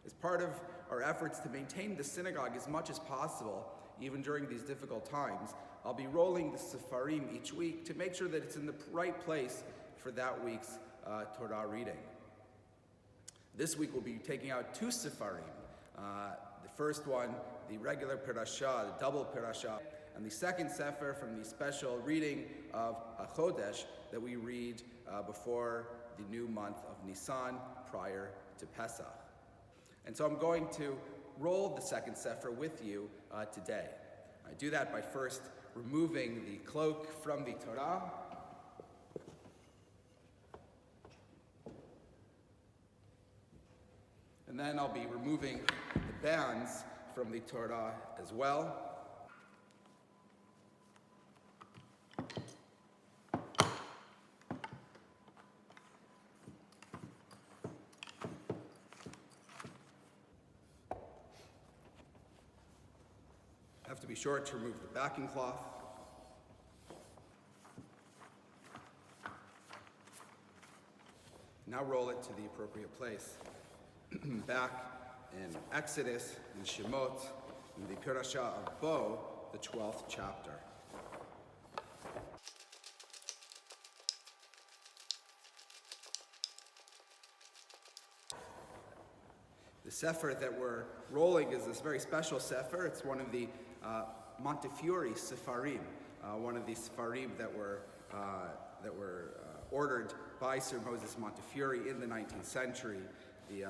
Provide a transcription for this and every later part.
As part of our efforts to maintain the synagogue as much as possible, even during these difficult times, I'll be rolling the Sefarim each week to make sure that it's in the right place for that week's Torah reading. This week we'll be taking out two Sefarim. The first one, the regular Parashah, the double Parashah, and the second Sefer from the special reading of HaHodesh that we read before the new month of Nisan prior to Pesach. And so I'm going to roll the second Sefer with you today. I do that by first removing the cloak from the Torah. And then I'll be removing the bands from the Torah as well. I have to be sure to remove the backing cloth. Now roll it to the appropriate place. Back in Exodus, in Shemot, in the Parashah of Bo, the 12th chapter. The Sefer that we're rolling is this very special Sefer. It's one of the Montefiore Sefarim, one of the Sefarim that were ordered by Sir Moses Montefiore in the 19th century. The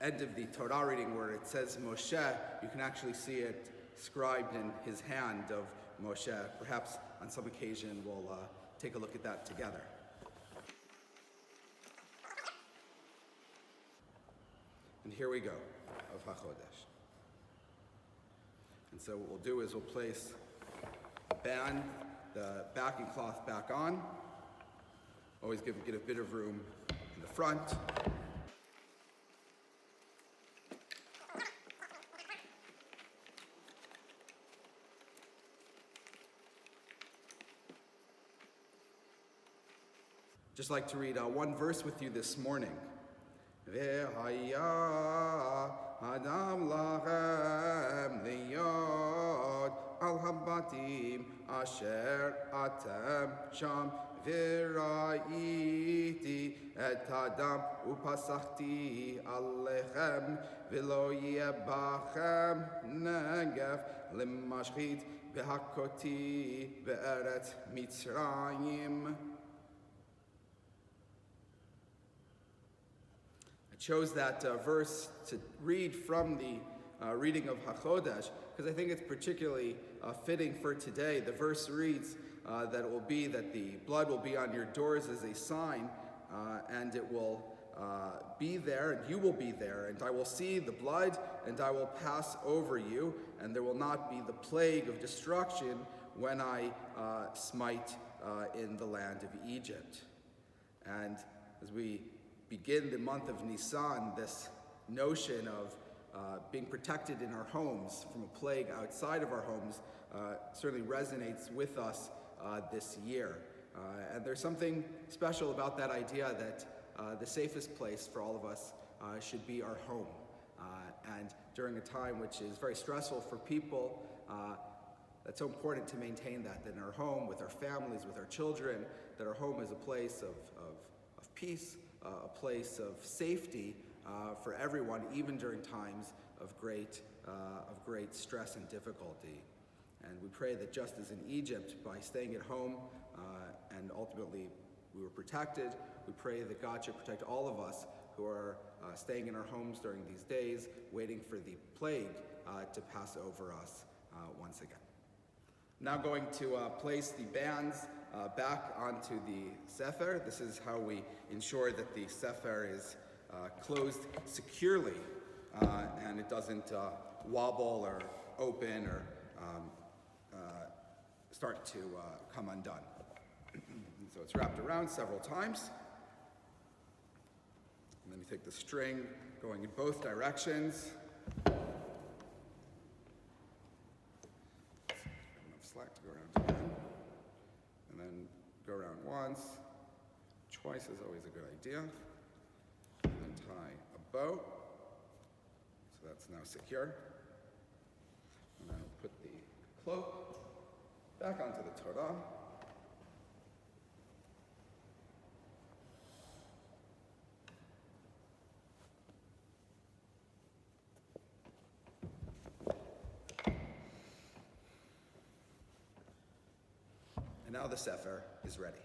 end of the Torah reading where it says Moshe, you can actually see it scribed in his hand of Moshe. Perhaps on some occasion we'll take a look at that together. And here we go, of HaHodesh. And so what we'll do is we'll place the band, the backing cloth back on. Always get a bit of room in the front. Just like to read one verse with you this morning. Ve'haya adam lachem liyod al habatim asher atem sham ve'ra'iti et adam upasachti alechem ve'lo yeh bachem negev lemashchit behakoti be'eretz Mitzrayim. Chose that verse to read from the reading of HaHodesh because I think it's particularly fitting for today. The verse reads that it will be that the blood will be on your doors as a sign, and it will be there, and you will be there, and I will see the blood, and I will pass over you, and there will not be the plague of destruction when I smite in the land of Egypt. And as we begin the month of Nisan, this notion of being protected in our homes from a plague outside of our homes certainly resonates with us this year. And there's something special about that idea that the safest place for all of us should be our home. And during a time which is very stressful for people, that's so important to maintain that in our home, with our families, with our children, that our home is a place of peace, a place of safety for everyone, even during times of great stress and difficulty. And we pray that just as in Egypt, by staying at home and ultimately we were protected, we pray that God should protect all of us who are staying in our homes during these days, waiting for the plague to pass over us once again. Now going to place the bands back onto the Sefer. This is how we ensure that the Sefer is closed securely and it doesn't wobble or open or start to come undone. So it's wrapped around several times. And then you take the string going in both directions. Slack to go around again, and then go around once. Twice is always a good idea. And then tie a bow. So that's now secure. And I'll put the cloak back onto the Torah. And now the Sefer is ready.